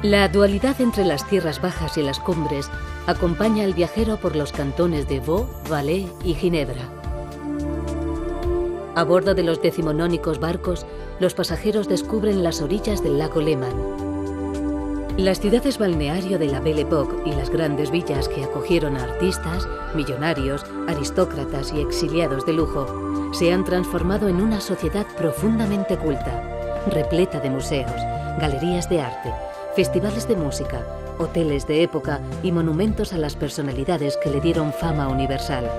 La dualidad entre las tierras bajas y las cumbres acompaña al viajero por los cantones de Vaud, Valais y Ginebra. A bordo de los decimonónicos barcos, los pasajeros descubren las orillas del lago Léman. Las ciudades balneario de la Belle Époque y las grandes villas que acogieron a artistas, millonarios, aristócratas y exiliados de lujo se han transformado en una sociedad profundamente culta, repleta de museos, galerías de arte, festivales de música, hoteles de época y monumentos a las personalidades que le dieron fama universal.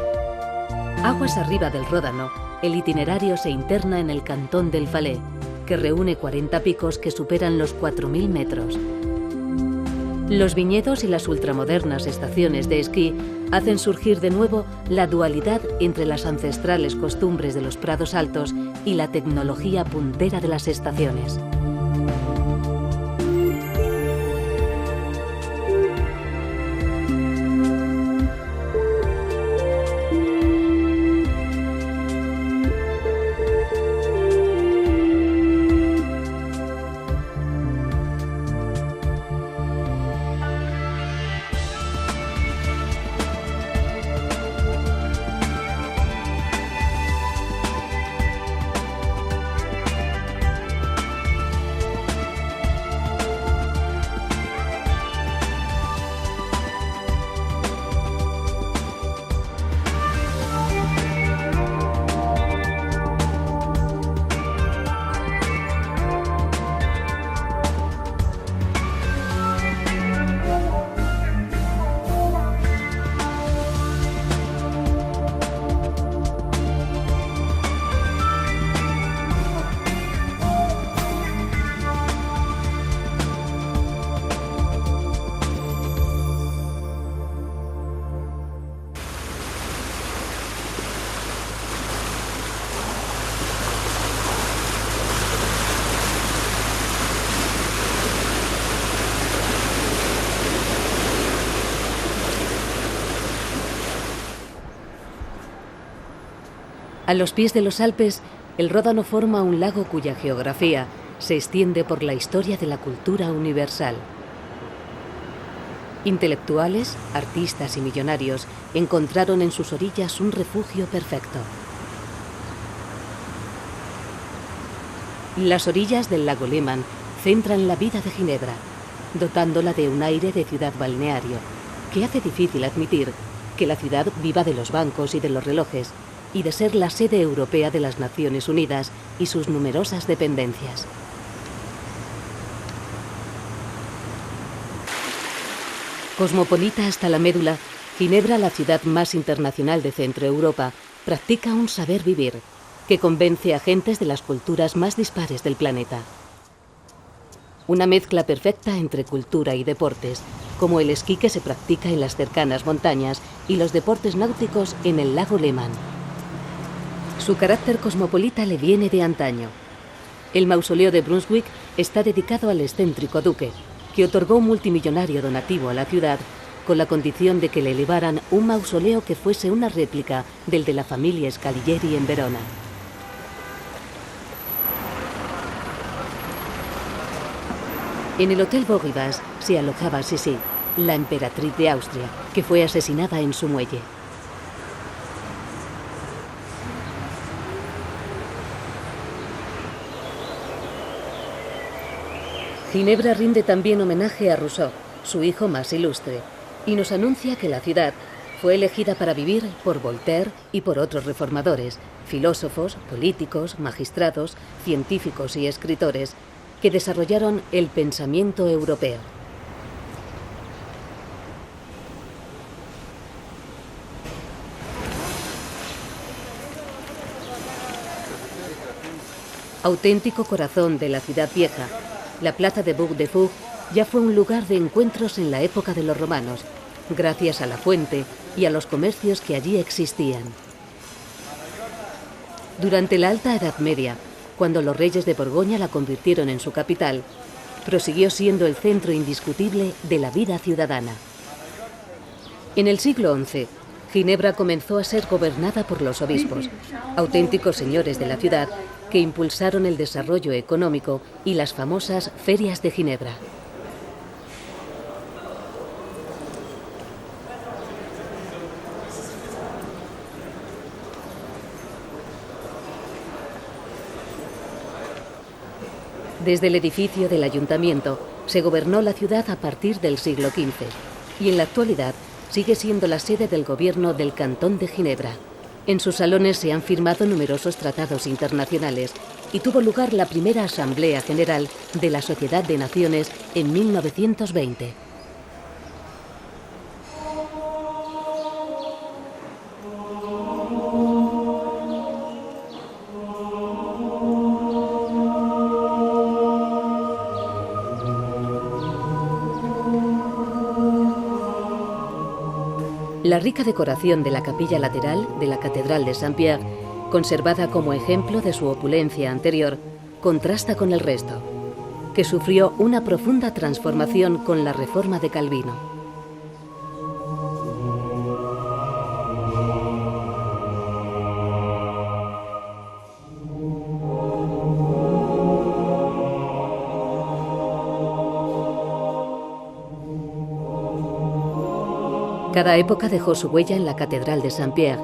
Aguas arriba del Ródano, el itinerario se interna en el cantón del Valais, que reúne 40 picos que superan los 4.000 metros. Los viñedos y las ultramodernas estaciones de esquí hacen surgir de nuevo la dualidad entre las ancestrales costumbres de los prados altos y la tecnología puntera de las estaciones. A los pies de los Alpes, el Ródano forma un lago cuya geografía se extiende por la historia de la cultura universal. Intelectuales, artistas y millonarios encontraron en sus orillas un refugio perfecto. Las orillas del lago Léman centran la vida de Ginebra, dotándola de un aire de ciudad balneario, que hace difícil admitir que la ciudad viva de los bancos y de los relojes, y de ser la sede europea de las Naciones Unidas y sus numerosas dependencias. Cosmopolita hasta la médula, Ginebra, la ciudad más internacional de Centro Europa, practica un saber vivir que convence a gentes de las culturas más dispares del planeta. Una mezcla perfecta entre cultura y deportes, como el esquí que se practica en las cercanas montañas y los deportes náuticos en el lago Léman. Su carácter cosmopolita le viene de antaño. El mausoleo de Brunswick está dedicado al excéntrico duque, que otorgó un multimillonario donativo a la ciudad con la condición de que le elevaran un mausoleo que fuese una réplica del de la familia Scaligeri en Verona. En el Hotel Beau-Rivage se alojaba Sissi, la emperatriz de Austria, que fue asesinada en su muelle. Ginebra rinde también homenaje a Rousseau, su hijo más ilustre, y nos anuncia que la ciudad fue elegida para vivir por Voltaire y por otros reformadores, filósofos, políticos, magistrados, científicos y escritores que desarrollaron el pensamiento europeo. Auténtico corazón de la ciudad vieja, la plaza de Bourg-de-Fou ya fue un lugar de encuentros en la época de los romanos, gracias a la fuente y a los comercios que allí existían. Durante la Alta Edad Media, cuando los reyes de Borgoña la convirtieron en su capital, prosiguió siendo el centro indiscutible de la vida ciudadana. En el siglo XI, Ginebra comenzó a ser gobernada por los obispos, auténticos señores de la ciudad que impulsaron el desarrollo económico y las famosas ferias de Ginebra. Desde el edificio del ayuntamiento se gobernó la ciudad a partir del siglo XV y en la actualidad sigue siendo la sede del gobierno del Cantón de Ginebra. En sus salones se han firmado numerosos tratados internacionales y tuvo lugar la primera Asamblea General de la Sociedad de Naciones en 1920. La rica decoración de la capilla lateral de la Catedral de Saint-Pierre, conservada como ejemplo de su opulencia anterior, contrasta con el resto, que sufrió una profunda transformación con la Reforma de Calvino. Cada época dejó su huella en la Catedral de Saint-Pierre.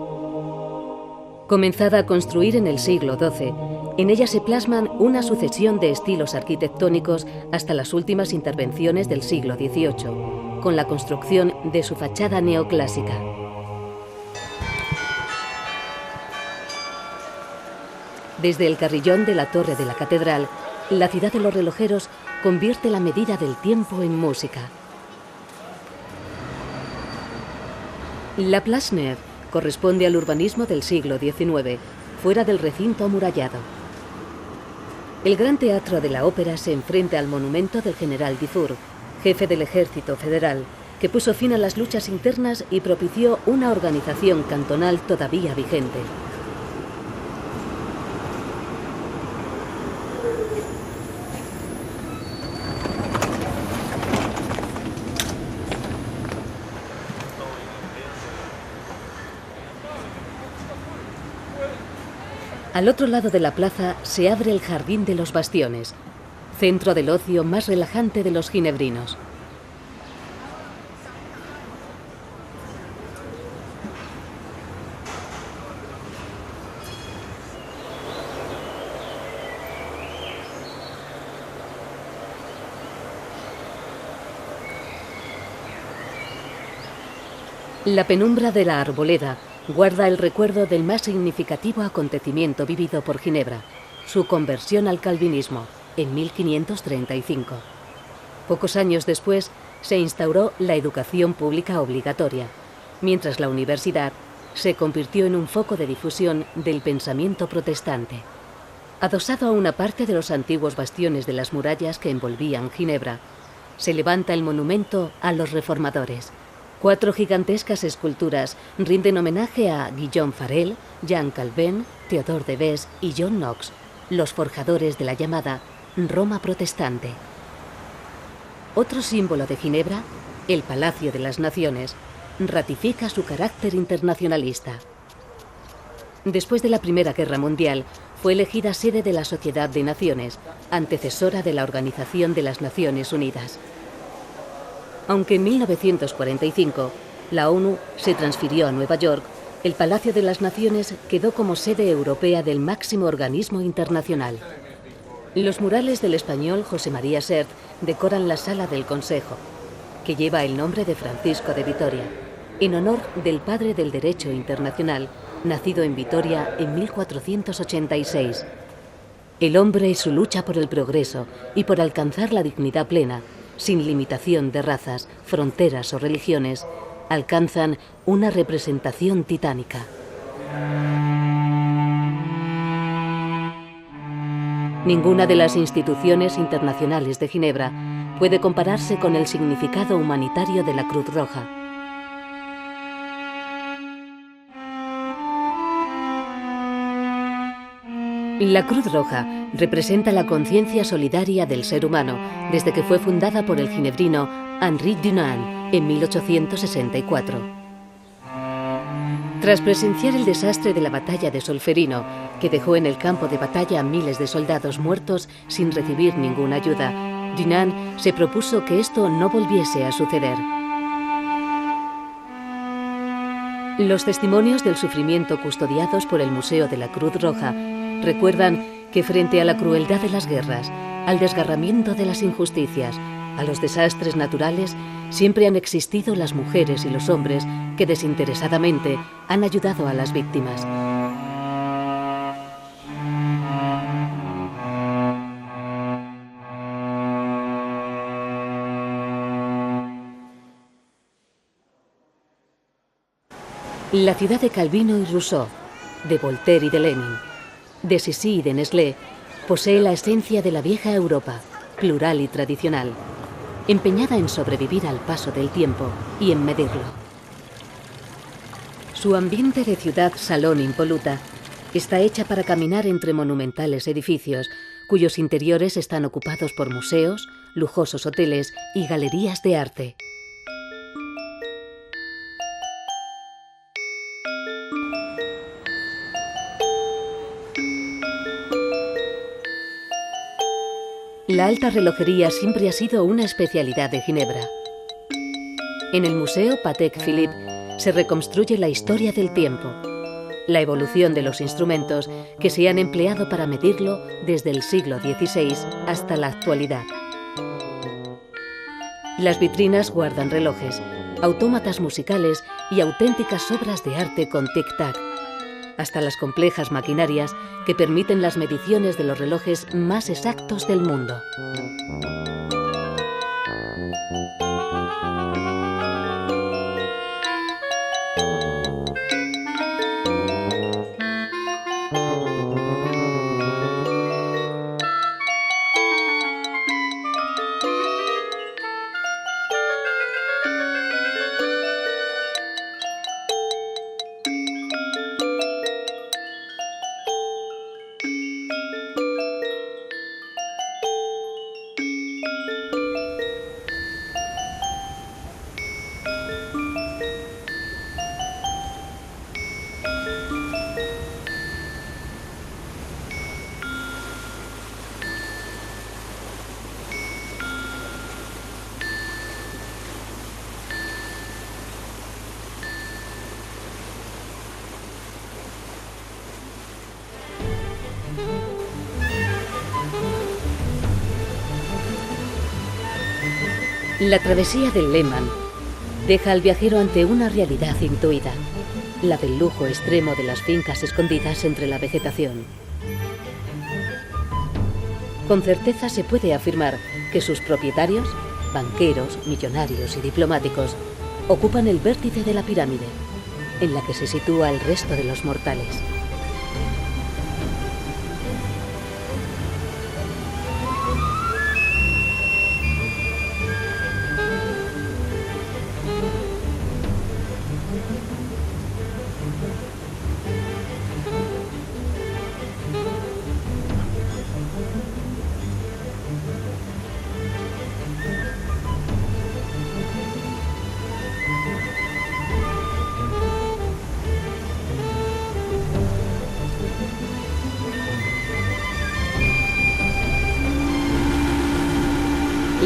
Comenzada a construir en el siglo XII, en ella se plasman una sucesión de estilos arquitectónicos hasta las últimas intervenciones del siglo XVIII, con la construcción de su fachada neoclásica. Desde el carrillón de la torre de la catedral, la ciudad de los relojeros convierte la medida del tiempo en música. La Place Neuve corresponde al urbanismo del siglo XIX, fuera del recinto amurallado. El Gran Teatro de la Ópera se enfrenta al monumento del general Dufour, jefe del Ejército Federal, que puso fin a las luchas internas y propició una organización cantonal todavía vigente. Al otro lado de la plaza se abre el Jardín de los Bastiones, centro del ocio más relajante de los ginebrinos. La penumbra de la arboleda guarda el recuerdo del más significativo acontecimiento vivido por Ginebra, su conversión al calvinismo, en 1535. Pocos años después se instauró la educación pública obligatoria, mientras la universidad se convirtió en un foco de difusión del pensamiento protestante. Adosado a una parte de los antiguos bastiones de las murallas que envolvían Ginebra, se levanta el monumento a los reformadores. 4 gigantescas esculturas rinden homenaje a Guillaume Farel, Jean Calvin, Théodore de Bèze y John Knox, los forjadores de la llamada Roma protestante. Otro símbolo de Ginebra, el Palacio de las Naciones, ratifica su carácter internacionalista. Después de la Primera Guerra Mundial, fue elegida sede de la Sociedad de Naciones, antecesora de la Organización de las Naciones Unidas. Aunque en 1945 la ONU se transfirió a Nueva York, el Palacio de las Naciones quedó como sede europea del máximo organismo internacional. Los murales del español José María Sert decoran la sala del Consejo, que lleva el nombre de Francisco de Vitoria, en honor del padre del derecho internacional, nacido en Vitoria en 1486. El hombre y su lucha por el progreso y por alcanzar la dignidad plena, sin limitación de razas, fronteras o religiones, alcanzan una representación titánica. Ninguna de las instituciones internacionales de Ginebra puede compararse con el significado humanitario de la Cruz Roja. La Cruz Roja representa la conciencia solidaria del ser humano desde que fue fundada por el ginebrino Henri Dunant en 1864. Tras presenciar el desastre de la batalla de Solferino, que dejó en el campo de batalla a miles de soldados muertos sin recibir ninguna ayuda, Dunant se propuso que esto no volviese a suceder. Los testimonios del sufrimiento custodiados por el Museo de la Cruz Roja recuerdan que frente a la crueldad de las guerras, al desgarramiento de las injusticias, a los desastres naturales, siempre han existido las mujeres y los hombres que desinteresadamente han ayudado a las víctimas. La ciudad de Calvino y Rousseau, de Voltaire y de Lenin, de Sissi y de Nestlé, posee la esencia de la vieja Europa, plural y tradicional, empeñada en sobrevivir al paso del tiempo y en medirlo. Su ambiente de ciudad salón impoluta está hecha para caminar entre monumentales edificios, cuyos interiores están ocupados por museos, lujosos hoteles y galerías de arte. La alta relojería siempre ha sido una especialidad de Ginebra. En el Museo Patek Philippe se reconstruye la historia del tiempo, la evolución de los instrumentos que se han empleado para medirlo desde el siglo XVI hasta la actualidad. Las vitrinas guardan relojes, autómatas musicales y auténticas obras de arte con tic-tac, hasta las complejas maquinarias que permiten las mediciones de los relojes más exactos del mundo. La travesía del Lehmann deja al viajero ante una realidad intuida, la del lujo extremo de las fincas escondidas entre la vegetación. Con certeza se puede afirmar que sus propietarios, banqueros, millonarios y diplomáticos, ocupan el vértice de la pirámide, en la que se sitúa el resto de los mortales.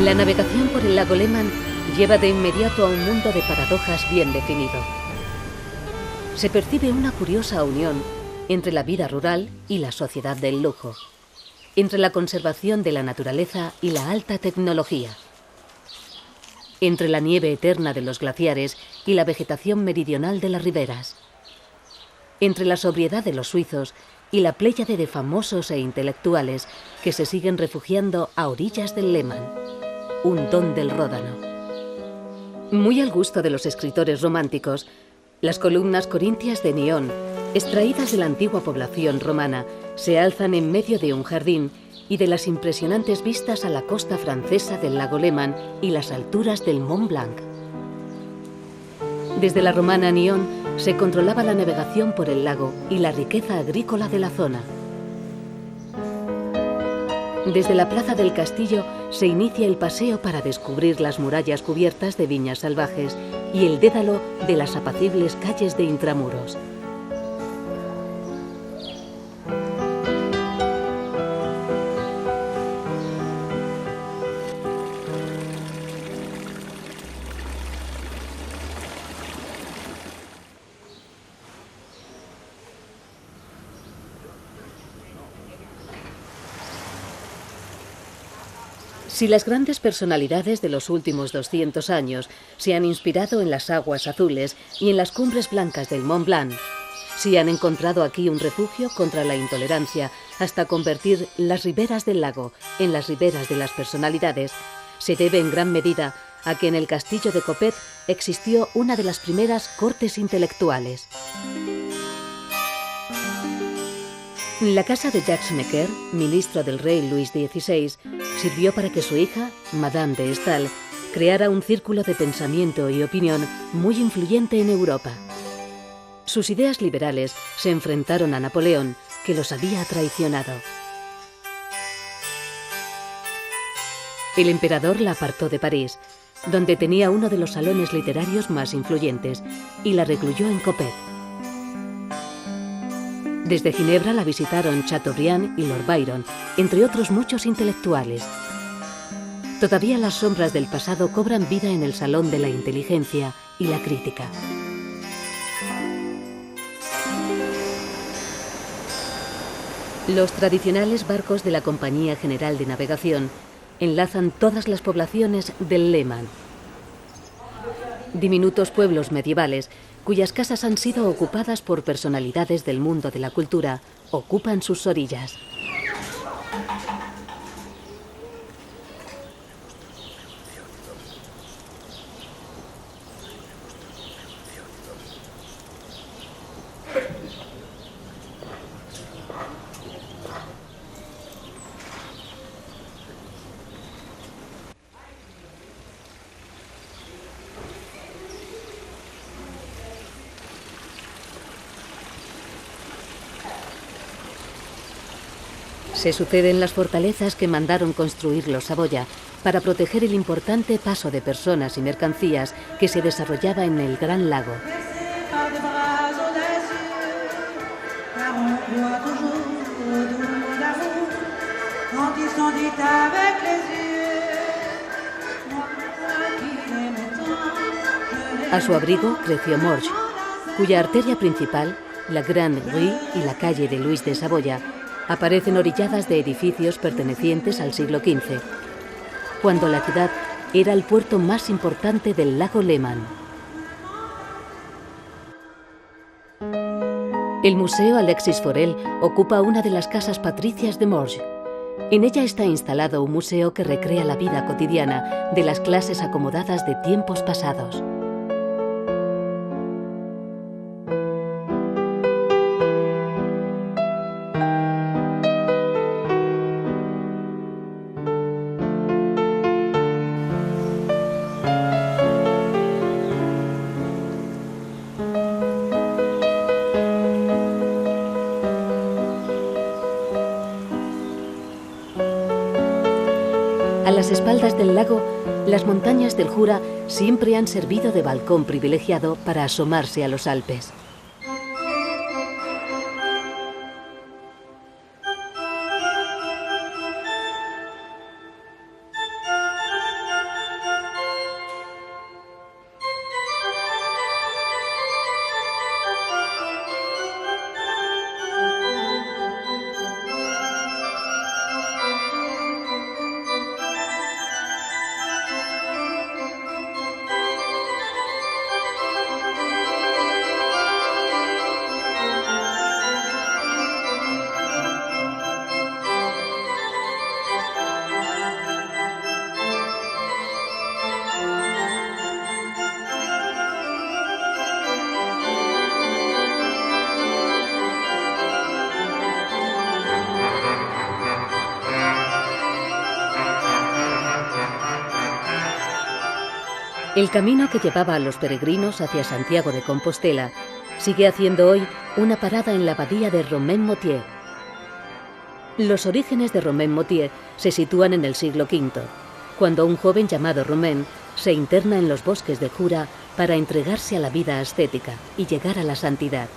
La navegación por el lago Lehmann lleva de inmediato a un mundo de paradojas bien definido. Se percibe una curiosa unión entre la vida rural y la sociedad del lujo, entre la conservación de la naturaleza y la alta tecnología, entre la nieve eterna de los glaciares y la vegetación meridional de las riberas, entre la sobriedad de los suizos y la pléyade de famosos e intelectuales que se siguen refugiando a orillas del Lehmann, un don del Ródano. Muy al gusto de los escritores románticos, las columnas corintias de Nión, extraídas de la antigua población romana, se alzan en medio de un jardín y de las impresionantes vistas a la costa francesa del lago Lehmann y las alturas del Mont Blanc. Desde la romana Nión se controlaba la navegación por el lago y la riqueza agrícola de la zona. Desde la plaza del castillo se inicia el paseo para descubrir las murallas cubiertas de viñas salvajes y el dédalo de las apacibles calles de intramuros. Si las grandes personalidades de los últimos 200 años se han inspirado en las aguas azules y en las cumbres blancas del Mont Blanc, si han encontrado aquí un refugio contra la intolerancia hasta convertir las riberas del lago en las riberas de las personalidades, se debe en gran medida a que en el castillo de Coppet existió una de las primeras cortes intelectuales. La casa de Jacques Necker, ministro del rey Luis XVI, sirvió para que su hija, Madame de Staël, creara un círculo de pensamiento y opinión muy influyente en Europa. Sus ideas liberales se enfrentaron a Napoleón, que los había traicionado. El emperador la apartó de París, donde tenía uno de los salones literarios más influyentes, y la recluyó en Coppet. Desde Ginebra la visitaron Chateaubriand y Lord Byron, entre otros muchos intelectuales. Todavía las sombras del pasado cobran vida en el Salón de la Inteligencia y la Crítica. Los tradicionales barcos de la Compañía General de Navegación enlazan todas las poblaciones del Léman. Diminutos pueblos medievales, cuyas casas han sido ocupadas por personalidades del mundo de la cultura, ocupan sus orillas. Se suceden las fortalezas que mandaron construir los Saboya para proteger el importante paso de personas y mercancías que se desarrollaba en el Gran Lago. A su abrigo creció Morges, cuya arteria principal, la Grande Rue y la calle de Luis de Saboya, aparecen orilladas de edificios pertenecientes al siglo XV, cuando la ciudad era el puerto más importante del lago Léman. El Museo Alexis Forel ocupa una de las casas patricias de Morges. En ella está instalado un museo que recrea la vida cotidiana de las clases acomodadas de tiempos pasados. A las espaldas del lago, las montañas del Jura siempre han servido de balcón privilegiado para asomarse a los Alpes. El camino que llevaba a los peregrinos hacia Santiago de Compostela sigue haciendo hoy una parada en la abadía de Romainmôtier. Los orígenes de Romainmôtier se sitúan en el siglo V, cuando un joven llamado Romain se interna en los bosques de Jura para entregarse a la vida ascética y llegar a la santidad.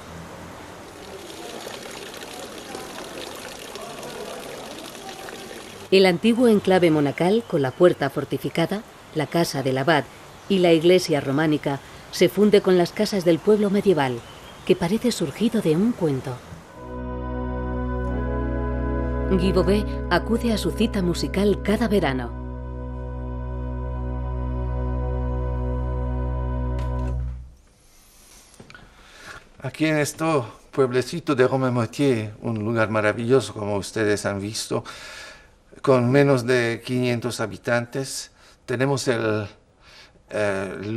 El antiguo enclave monacal, con la puerta fortificada, la casa del abad y la iglesia románica, se funde con las casas del pueblo medieval, que parece surgido de un cuento. Guy Beauvais acude a su cita musical cada verano. Aquí en este pueblecito de Romainmôtier, un lugar maravilloso como ustedes han visto, con menos de 500 habitantes, tenemos el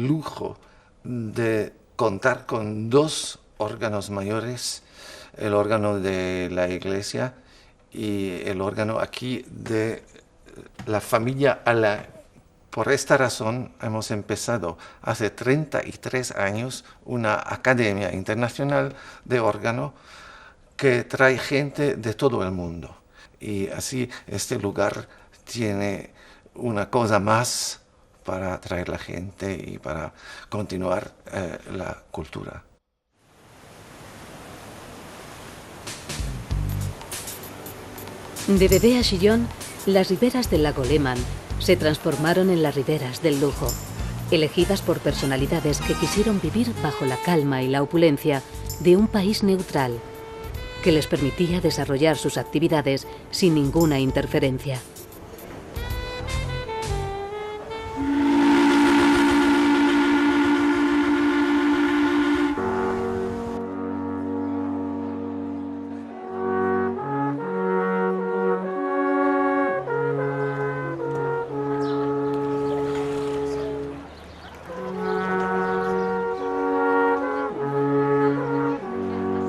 lujo de contar con dos órganos mayores, el órgano de la iglesia y el órgano aquí de la familia Alain. Por esta razón hemos empezado hace 33 años una academia internacional de órgano que trae gente de todo el mundo. Y así este lugar tiene una cosa más para atraer la gente y para continuar la cultura. De Vevey a Chillón, las riberas del lago Léman se transformaron en las riberas del lujo, elegidas por personalidades que quisieron vivir bajo la calma y la opulencia de un país neutral, que les permitía desarrollar sus actividades sin ninguna interferencia.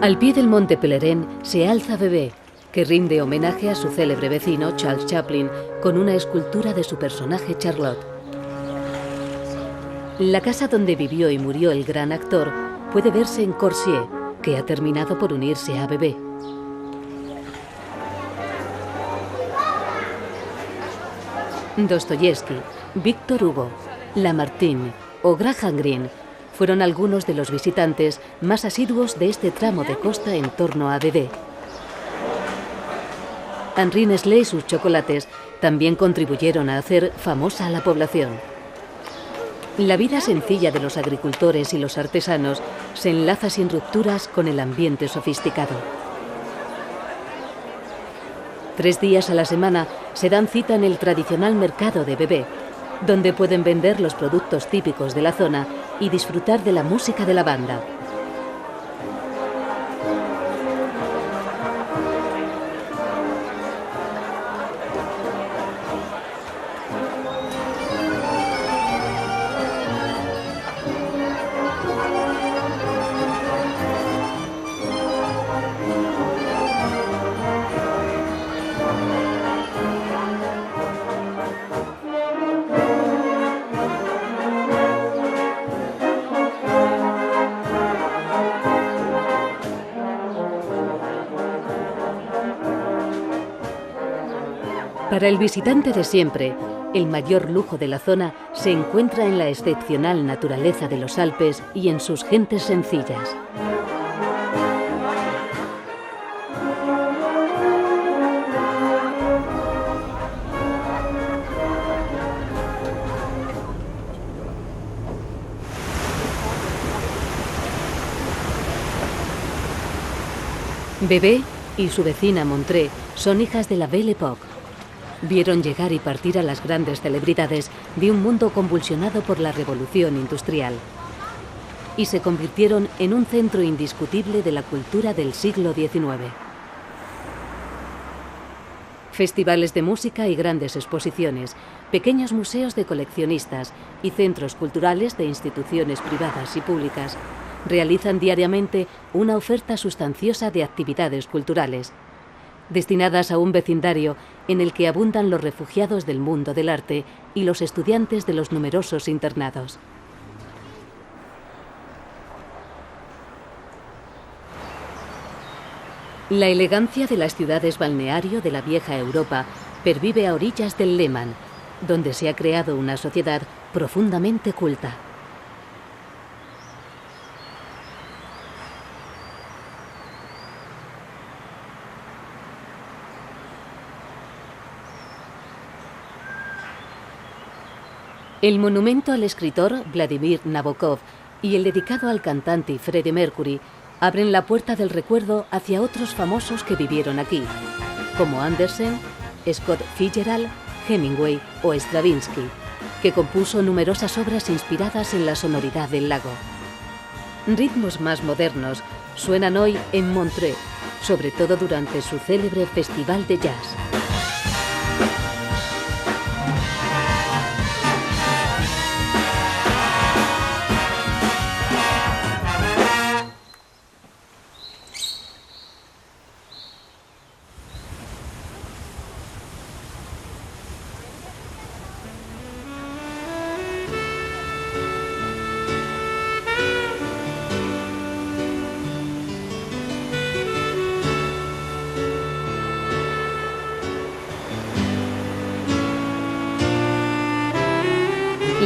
Al pie del monte Pèlerin se alza Vevey, que rinde homenaje a su célebre vecino Charles Chaplin con una escultura de su personaje Charlotte. La casa donde vivió y murió el gran actor puede verse en Corsier, que ha terminado por unirse a Vevey. Dostoyevsky, Victor Hugo, Lamartine o Graham Greene fueron algunos de los visitantes más asiduos de este tramo de costa en torno a Vevey. Henri Nestlé y sus chocolates también contribuyeron a hacer famosa a la población. La vida sencilla de los agricultores y los artesanos se enlaza sin rupturas con el ambiente sofisticado. 3 días a la semana se dan cita en el tradicional mercado de Vevey, donde pueden vender los productos típicos de la zona y disfrutar de la música de la banda. Para el visitante de siempre, el mayor lujo de la zona se encuentra en la excepcional naturaleza de los Alpes y en sus gentes sencillas. Vevey y su vecina Montreux son hijas de la Belle Époque. Vieron llegar y partir a las grandes celebridades de un mundo convulsionado por la revolución industrial y se convirtieron en un centro indiscutible de la cultura del siglo XIX. Festivales de música y grandes exposiciones, pequeños museos de coleccionistas y centros culturales de instituciones privadas y públicas realizan diariamente una oferta sustanciosa de actividades culturales, destinadas a un vecindario en el que abundan los refugiados del mundo del arte y los estudiantes de los numerosos internados. La elegancia de las ciudades balneario de la vieja Europa pervive a orillas del Léman, donde se ha creado una sociedad profundamente culta. El monumento al escritor Vladimir Nabokov y el dedicado al cantante Freddie Mercury abren la puerta del recuerdo hacia otros famosos que vivieron aquí, como Andersen, Scott Fitzgerald, Hemingway o Stravinsky, que compuso numerosas obras inspiradas en la sonoridad del lago. Ritmos más modernos, suenan hoy en Montreux, sobre todo durante su célebre festival de jazz.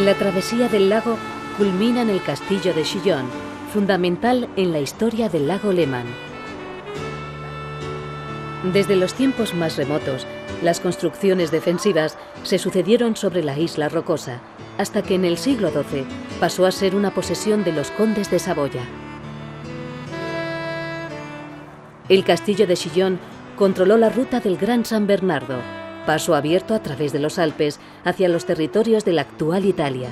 La travesía del lago culmina en el castillo de Chillon, fundamental en la historia del lago Léman. Desde los tiempos más remotos, las construcciones defensivas se sucedieron sobre la isla rocosa, hasta que en el siglo XII pasó a ser una posesión de los condes de Saboya. El castillo de Chillon controló la ruta del Gran San Bernardo, paso abierto a través de los Alpes hacia los territorios de la actual Italia.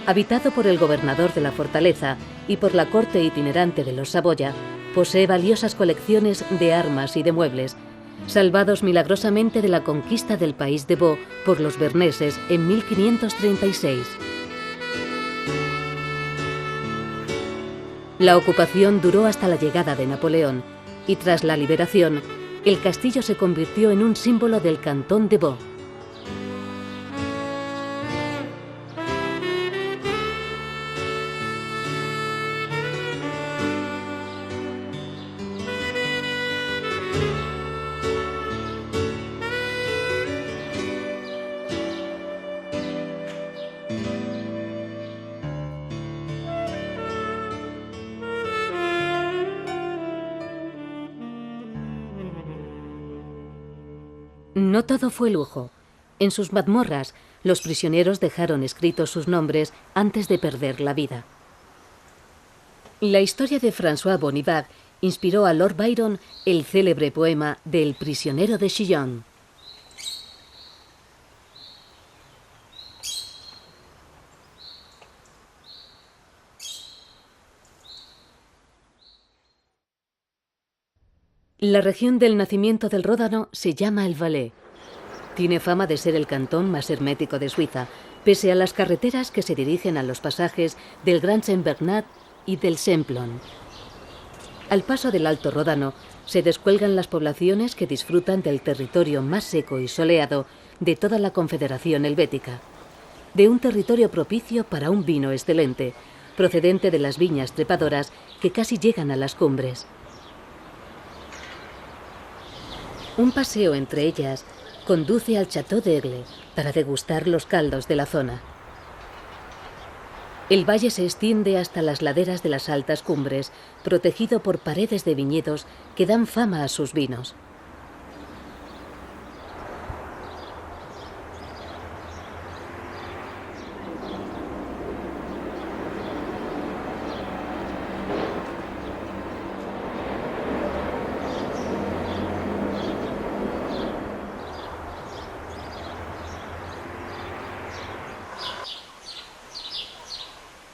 Habitado por el gobernador de la fortaleza y por la corte itinerante de los Saboya, posee valiosas colecciones de armas y de muebles, salvados milagrosamente de la conquista del país de Vaud por los berneses en 1536. La ocupación duró hasta la llegada de Napoleón y tras la liberación, el castillo se convirtió en un símbolo del cantón de Vaud. No todo fue lujo. En sus mazmorras, los prisioneros dejaron escritos sus nombres antes de perder la vida. La historia de François Bonivard inspiró a Lord Byron el célebre poema del prisionero de Chillon. La región del nacimiento del Ródano se llama el Valais. Tiene fama de ser el cantón más hermético de Suiza, pese a las carreteras que se dirigen a los pasajes del Grand Saint-Bernard y del Simplon. Al paso del Alto Ródano se descuelgan las poblaciones que disfrutan del territorio más seco y soleado de toda la Confederación Helvética, de un territorio propicio para un vino excelente, procedente de las viñas trepadoras que casi llegan a las cumbres. Un paseo entre ellas conduce al Château d'Aigle para degustar los caldos de la zona. El valle se extiende hasta las laderas de las altas cumbres, protegido por paredes de viñedos que dan fama a sus vinos.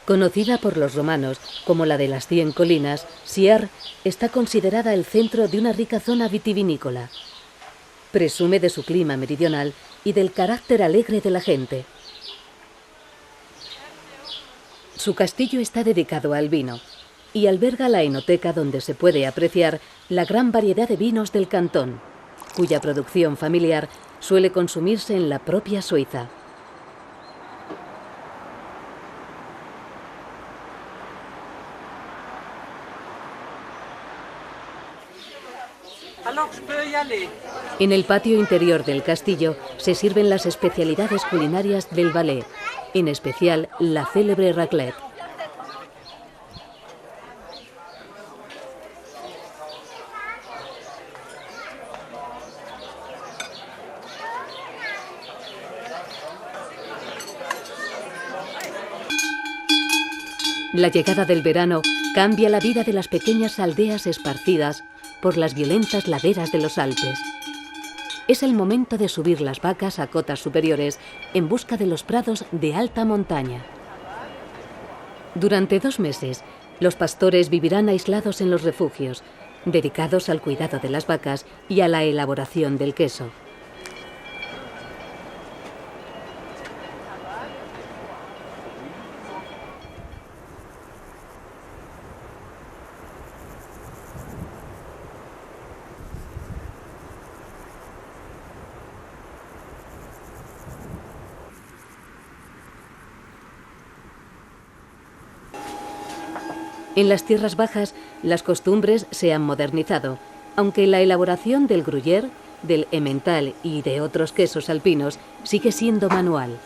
Conocida por los romanos como la de las 100 colinas, Sierre está considerada el centro de una rica zona vitivinícola. Presume de su clima meridional y del carácter alegre de la gente. Su castillo está dedicado al vino y alberga la enoteca donde se puede apreciar la gran variedad de vinos del cantón, cuya producción familiar suele consumirse en la propia Suiza. En el patio interior del castillo se sirven las especialidades culinarias del Valais, en especial la célebre raclette. La llegada del verano cambia la vida de las pequeñas aldeas esparcidas por las violentas laderas de los Alpes. Es el momento de subir las vacas a cotas superiores en busca de los prados de alta montaña. Durante 2 meses, Los pastores vivirán aislados en los refugios, dedicados al cuidado de las vacas y a la elaboración del queso. En las tierras bajas, las costumbres se han modernizado, aunque la elaboración del gruyère, del emmental y de otros quesos alpinos sigue siendo manual.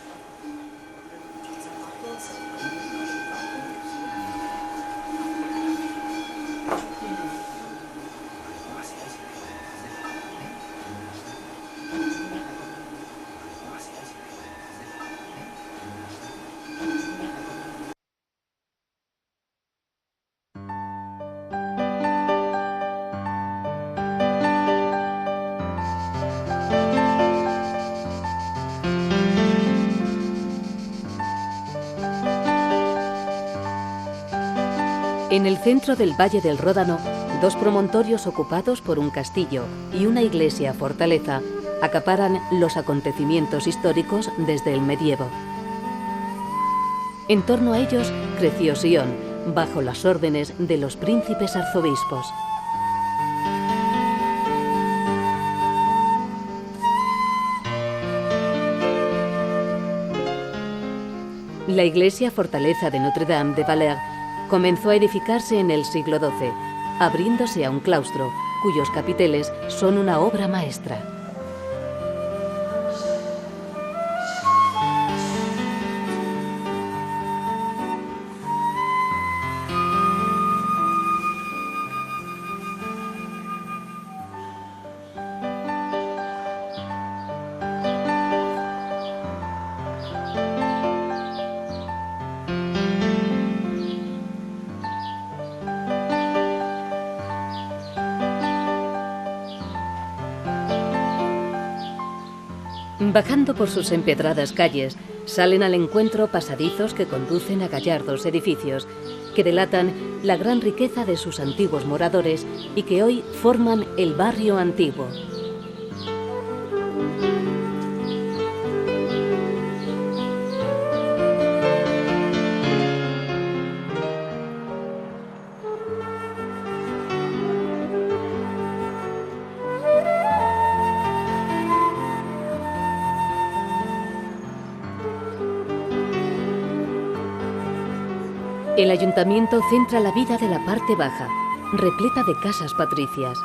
En el centro del Valle del Ródano, dos promontorios ocupados por un castillo y una iglesia fortaleza acaparan los acontecimientos históricos desde el medievo. En torno a ellos creció Sion, bajo las órdenes de los príncipes arzobispos. La iglesia fortaleza de Notre-Dame de Valère comenzó a edificarse en el siglo XII, abriéndose a un claustro, cuyos capiteles son una obra maestra. Bajando por sus empedradas calles, salen al encuentro pasadizos que conducen a gallardos edificios, que delatan la gran riqueza de sus antiguos moradores y que hoy forman el barrio antiguo. El ayuntamiento centra la vida de la parte baja, repleta de casas patricias.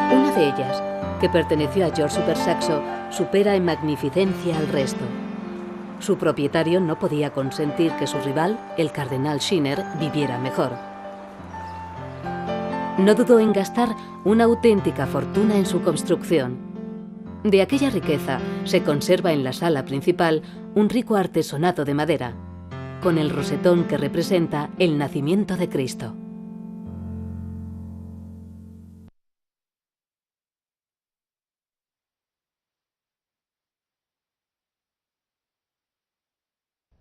Una de ellas, que perteneció a George Super Saxo, supera en magnificencia al resto. Su propietario no podía consentir que su rival, el cardenal Schinner, viviera mejor. No dudó en gastar una auténtica fortuna en su construcción. De aquella riqueza se conserva en la sala principal un rico artesonado de madera, con el rosetón que representa el nacimiento de Cristo.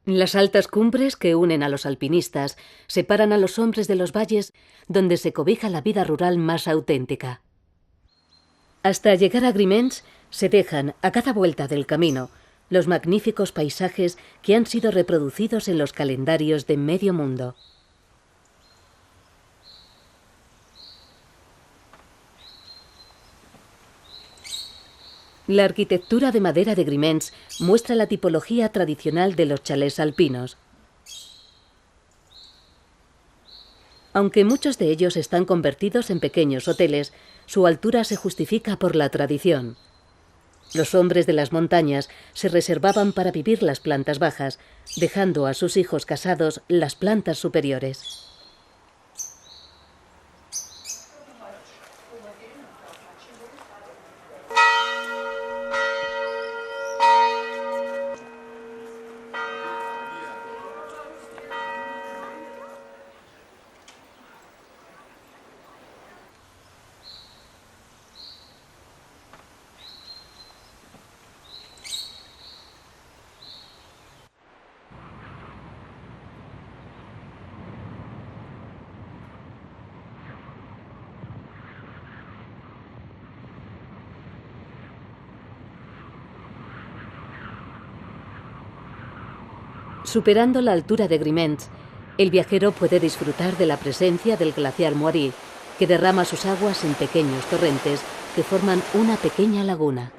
Las altas cumbres que unen a los alpinistas separan a los hombres de los valles donde se cobija la vida rural más auténtica. Hasta llegar a Grimens se dejan, a cada vuelta del camino, los magníficos paisajes que han sido reproducidos en los calendarios de medio mundo. La arquitectura de madera de Grimens muestra la tipología tradicional de los chalés alpinos. Aunque muchos de ellos están convertidos en pequeños hoteles, su altura se justifica por la tradición. Los hombres de las montañas se reservaban para vivir las plantas bajas, dejando a sus hijos casados las plantas superiores. Superando la altura de Griments, el viajero puede disfrutar de la presencia del glaciar Moiry, que derrama sus aguas en pequeños torrentes que forman una pequeña laguna.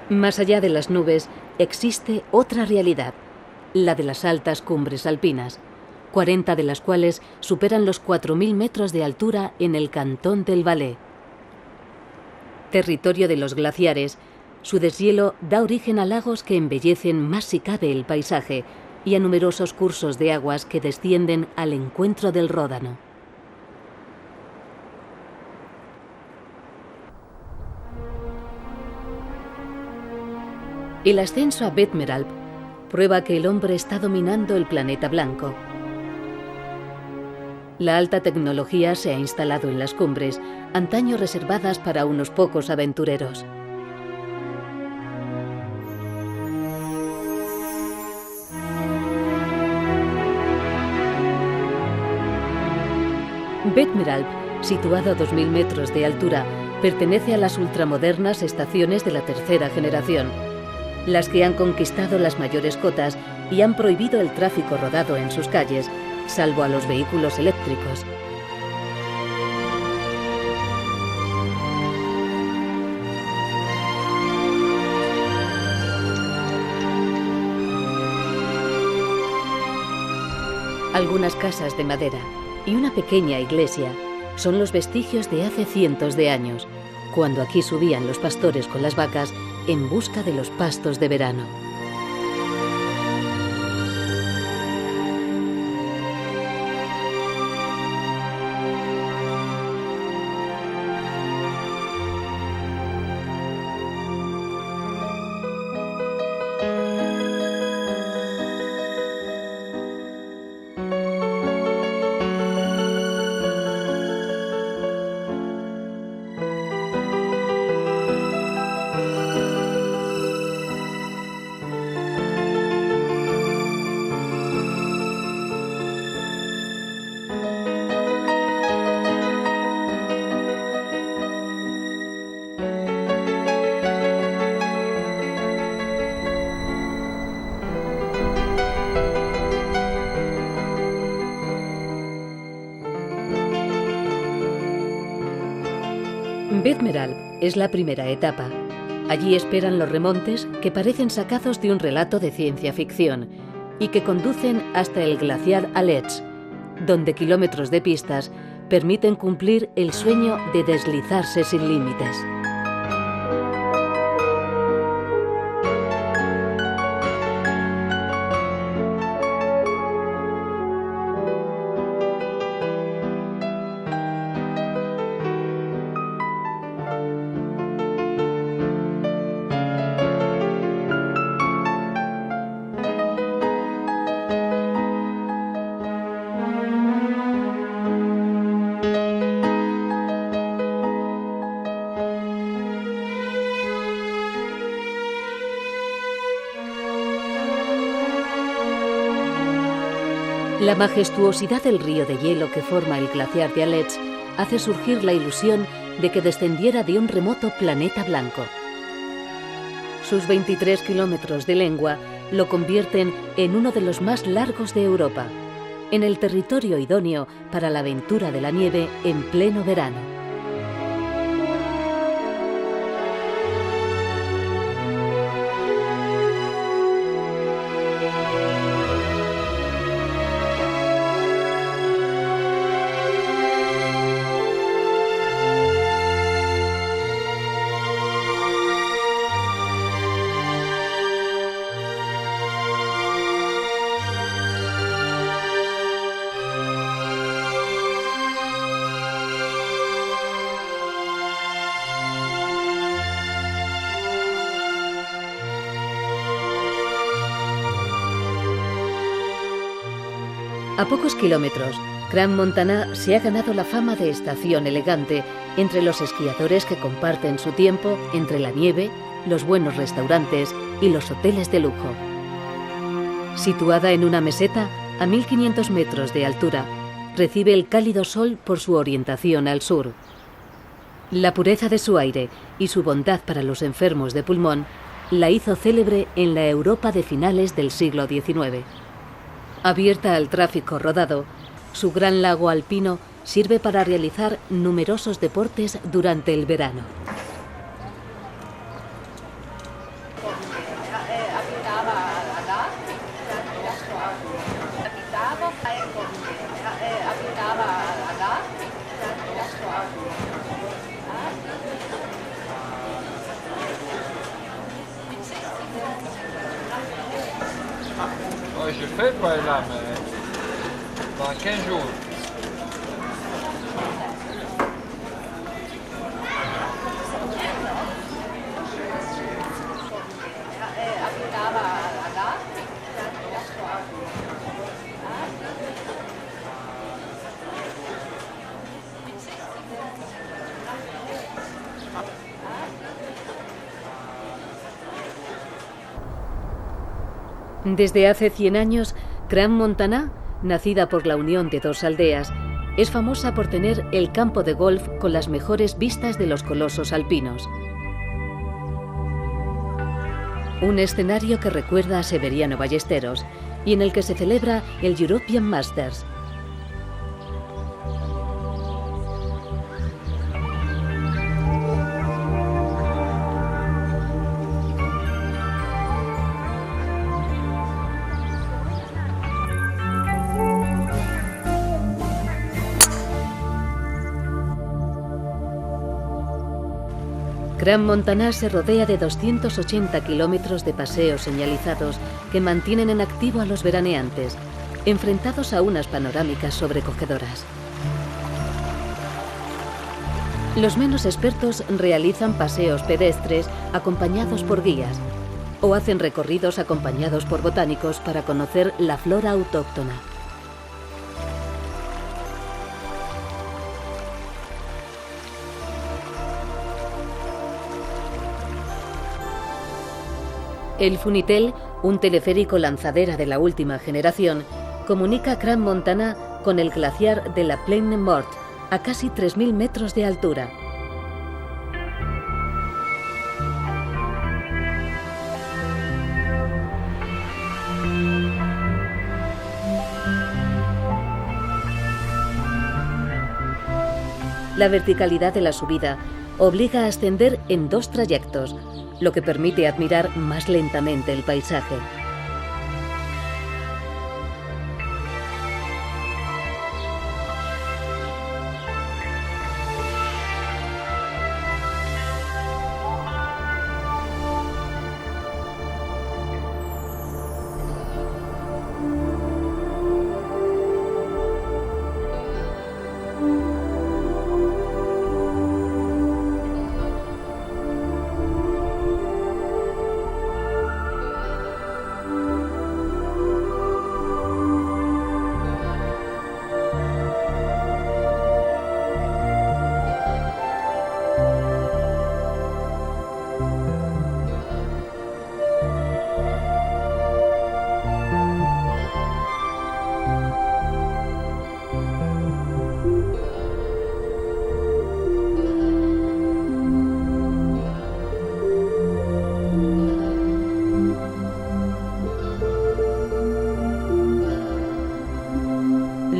Más allá de las nubes existe otra realidad, la de las altas cumbres alpinas, 40 de las cuales superan los 4.000 metros de altura en el cantón del Valais. Territorio de los glaciares, su deshielo da origen a lagos que embellecen más si cabe el paisaje y a numerosos cursos de aguas que descienden al encuentro del Ródano. El ascenso a Betmeralp prueba que el hombre está dominando el planeta blanco. La alta tecnología se ha instalado en las cumbres, antaño reservadas para unos pocos aventureros. Betmeralp, situado a 2.000 metros de altura, pertenece a las ultramodernas estaciones de la tercera generación, las que han conquistado las mayores cotas y han prohibido el tráfico rodado en sus calles, salvo a los vehículos eléctricos. Algunas casas de madera y una pequeña iglesia son los vestigios de hace cientos de años, cuando aquí subían los pastores con las vacas en busca de los pastos de verano. Betmeralp es la primera etapa. Allí esperan los remontes que parecen sacados de un relato de ciencia ficción y que conducen hasta el glaciar Aletsch, donde kilómetros de pistas permiten cumplir el sueño de deslizarse sin límites. La majestuosidad del río de hielo que forma el glaciar de Aletsch hace surgir la ilusión de que descendiera de un remoto planeta blanco. Sus 23 kilómetros de lengua lo convierten en uno de los más largos de Europa, en el territorio idóneo para la aventura de la nieve en pleno verano. A pocos kilómetros, Crans-Montana se ha ganado la fama de estación elegante entre los esquiadores que comparten su tiempo entre la nieve, los buenos restaurantes y los hoteles de lujo. Situada en una meseta, A 1500 metros de altura, recibe el cálido sol por su orientación al sur. La pureza de su aire y su bondad para los enfermos de pulmón la hizo célebre en la Europa de finales del siglo XIX. Abierta al tráfico rodado, su gran lago alpino sirve para realizar numerosos deportes durante el verano. Je fais pas là, mais dans 15 jours. Desde hace 100 años, Crans-Montana, nacida por la unión de dos aldeas, es famosa por tener el campo de golf con las mejores vistas de los colosos alpinos. Un escenario que recuerda a Severiano Ballesteros y en el que se celebra el European Masters. Crans-Montana se rodea de 280 kilómetros de paseos señalizados que mantienen en activo a los veraneantes, enfrentados a unas panorámicas sobrecogedoras. Los menos expertos realizan paseos pedestres acompañados por guías o hacen recorridos acompañados por botánicos para conocer la flora autóctona. El Funitel, un teleférico lanzadera de la última generación, comunica Crans-Montana con el glaciar de la Plaine Morte, a casi 3000 metros de altura. La verticalidad de la subida obliga a ascender en dos trayectos, lo que permite admirar más lentamente el paisaje.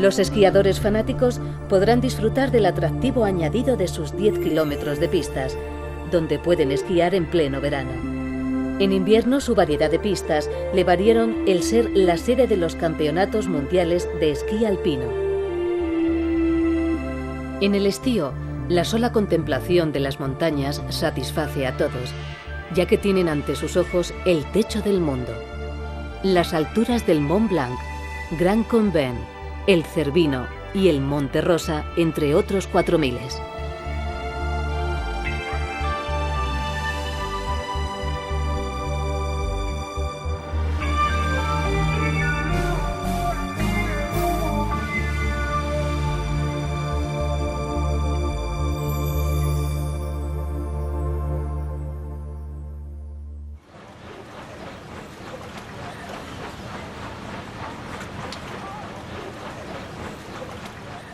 Los esquiadores fanáticos podrán disfrutar del atractivo añadido de sus 10 kilómetros de pistas, donde pueden esquiar en pleno verano. En invierno su variedad de pistas le valieron el ser la sede de los campeonatos mundiales de esquí alpino. En el estío, la sola contemplación de las montañas satisface a todos, ya que tienen ante sus ojos el techo del mundo. Las alturas del Mont Blanc, Grand Combin, el Cervino y el Monte Rosa, entre otros 4000.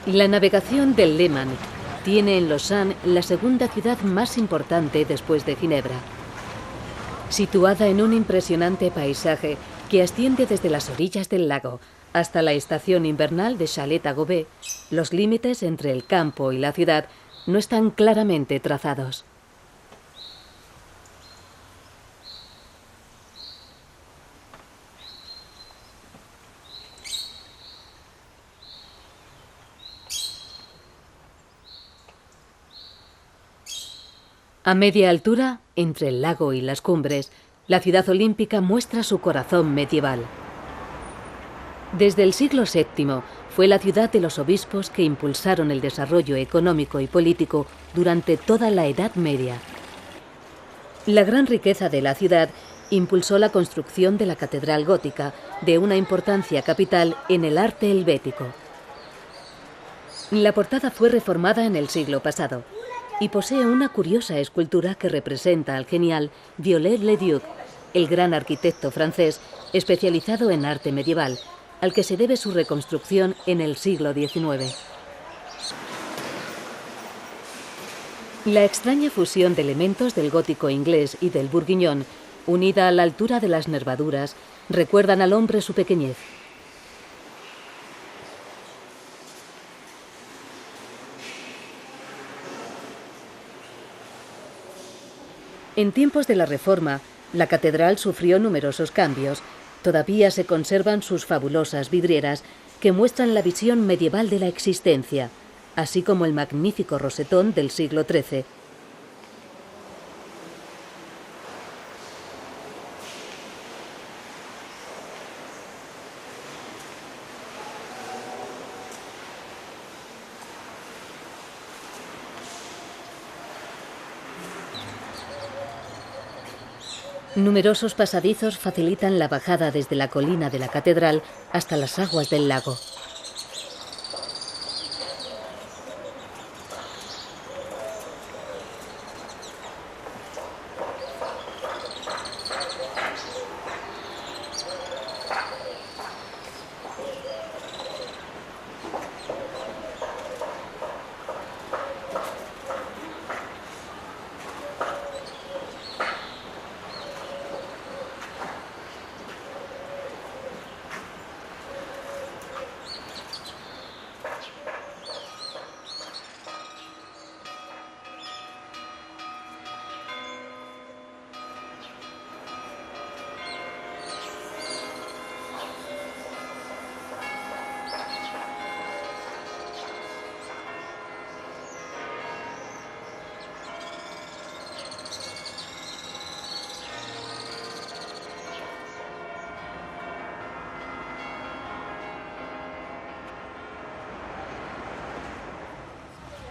La navegación del Leman tiene en Lausanne la segunda ciudad más importante después de Ginebra. Situada en un impresionante paisaje que asciende desde las orillas del lago hasta la estación invernal de Chalais-Gobet, los límites entre el campo y la ciudad no están claramente trazados. A media altura, entre el lago y las cumbres, la ciudad olímpica muestra su corazón medieval. Desde el siglo VII fue la ciudad de los obispos que impulsaron el desarrollo económico y político durante toda la Edad Media. La gran riqueza de la ciudad impulsó la construcción de la catedral gótica, de una importancia capital en el arte helvético. La portada fue reformada en el siglo pasado y posee una curiosa escultura que representa al genial Viollet-le-Duc, el gran arquitecto francés especializado en arte medieval, al que se debe su reconstrucción en el siglo XIX. La extraña fusión de elementos del gótico inglés y del bourguignon, unida a la altura de las nervaduras, recuerdan al hombre su pequeñez. En tiempos de la Reforma, la catedral sufrió numerosos cambios. Todavía se conservan sus fabulosas vidrieras que muestran la visión medieval de la existencia, así como el magnífico rosetón del siglo XIII. Numerosos pasadizos facilitan la bajada desde la colina de la catedral hasta las aguas del lago.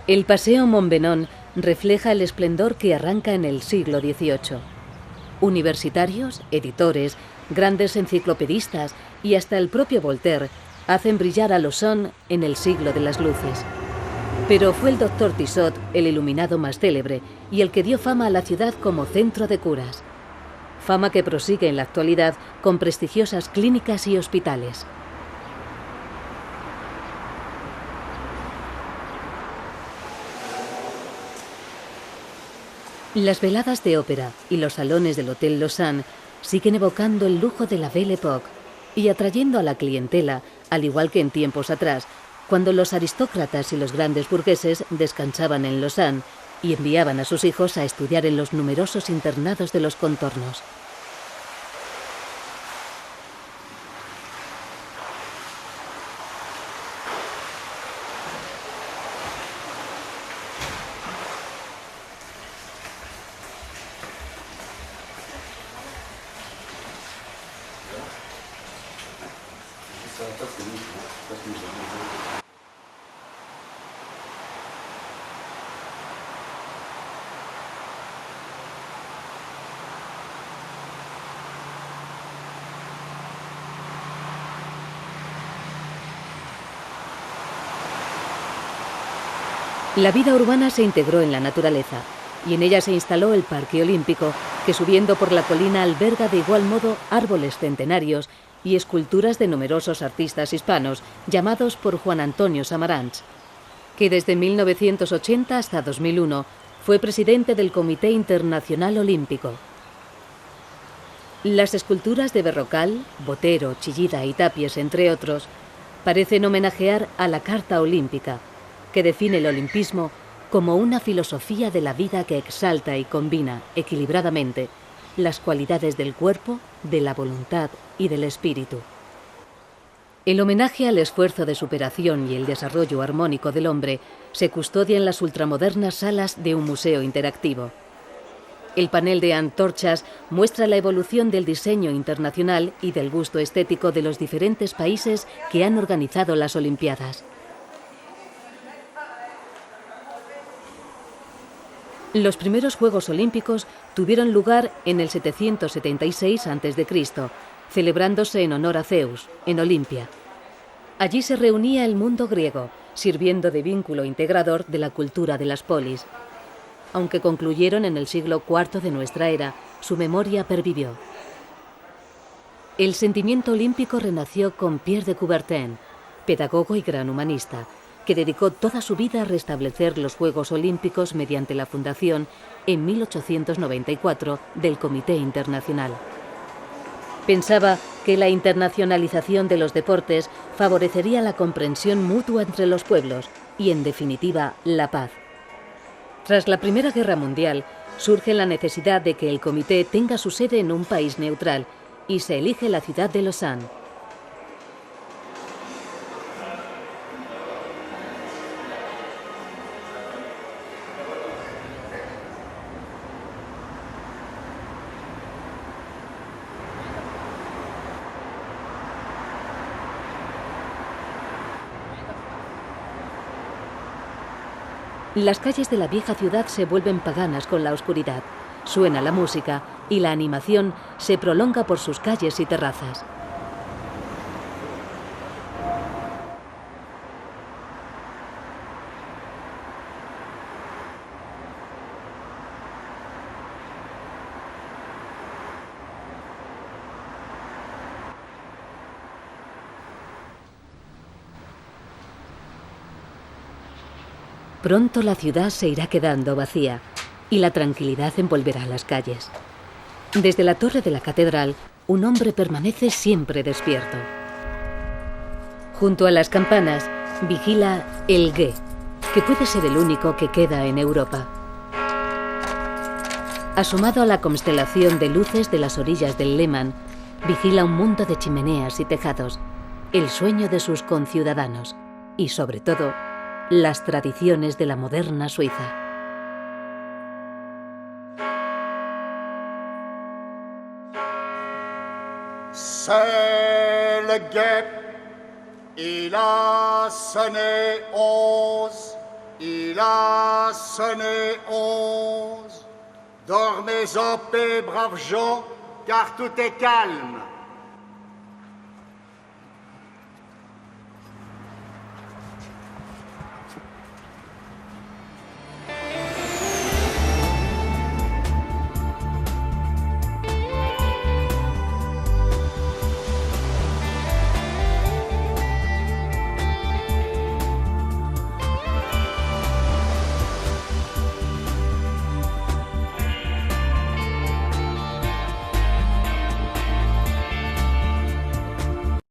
El Paseo Montbenon refleja el esplendor que arranca en el siglo XVIII. Universitarios, editores, grandes enciclopedistas y hasta el propio Voltaire hacen brillar a Lausanne en el siglo de las luces. Pero fue el doctor Tissot el iluminado más célebre y el que dio fama a la ciudad como centro de curas. Fama que prosigue en la actualidad con prestigiosas clínicas y hospitales. Las veladas de ópera y los salones del Hotel Lausanne siguen evocando el lujo de la Belle Époque y atrayendo a la clientela, al igual que en tiempos atrás, cuando los aristócratas y los grandes burgueses descansaban en Lausanne y enviaban a sus hijos a estudiar en los numerosos internados de los contornos. La vida urbana se integró en la naturaleza y en ella se instaló el Parque Olímpico, que subiendo por la colina alberga de igual modo árboles centenarios y esculturas de numerosos artistas hispanos llamados por Juan Antonio Samaranch, que desde 1980 hasta 2001 fue presidente del Comité Internacional Olímpico. Las esculturas de Berrocal, Botero, Chillida y Tapies, entre otros, parecen homenajear a la Carta Olímpica, que define el olimpismo como una filosofía de la vida que exalta y combina equilibradamente las cualidades del cuerpo, de la voluntad y del espíritu. El homenaje al esfuerzo de superación y el desarrollo armónico del hombre se custodia en las ultramodernas salas de un museo interactivo. El panel de antorchas muestra la evolución del diseño internacional y del gusto estético de los diferentes países que han organizado las Olimpiadas. Los primeros Juegos Olímpicos tuvieron lugar en el 776 a.C., celebrándose en honor a Zeus, en Olimpia. Allí se reunía el mundo griego, sirviendo de vínculo integrador de la cultura de las polis. Aunque concluyeron en el siglo IV de nuestra era, su memoria pervivió. El sentimiento olímpico renació con Pierre de Coubertin, pedagogo y gran humanista, que dedicó toda su vida a restablecer los Juegos Olímpicos mediante la fundación, en 1894, del Comité Internacional. Pensaba que la internacionalización de los deportes favorecería la comprensión mutua entre los pueblos y, en definitiva, la paz. Tras la Primera Guerra Mundial, surge la necesidad de que el comité tenga su sede en un país neutral y se elige la ciudad de Lausanne. Las calles de la vieja ciudad se vuelven paganas con la oscuridad. Suena la música y la animación se prolonga por sus calles y terrazas. Pronto la ciudad se irá quedando vacía y la tranquilidad envolverá las calles. Desde la torre de la catedral, un hombre permanece siempre despierto. Junto a las campanas, vigila el Gué, que puede ser el único que queda en Europa. Asomado a la constelación de luces de las orillas del Léman, vigila un mundo de chimeneas y tejados, el sueño de sus conciudadanos y, sobre todo, las tradiciones de la moderna Suiza. C'est le guet, il a sonné 11, il a sonné 11. Dormez en paix, braves gens, car tout est calme.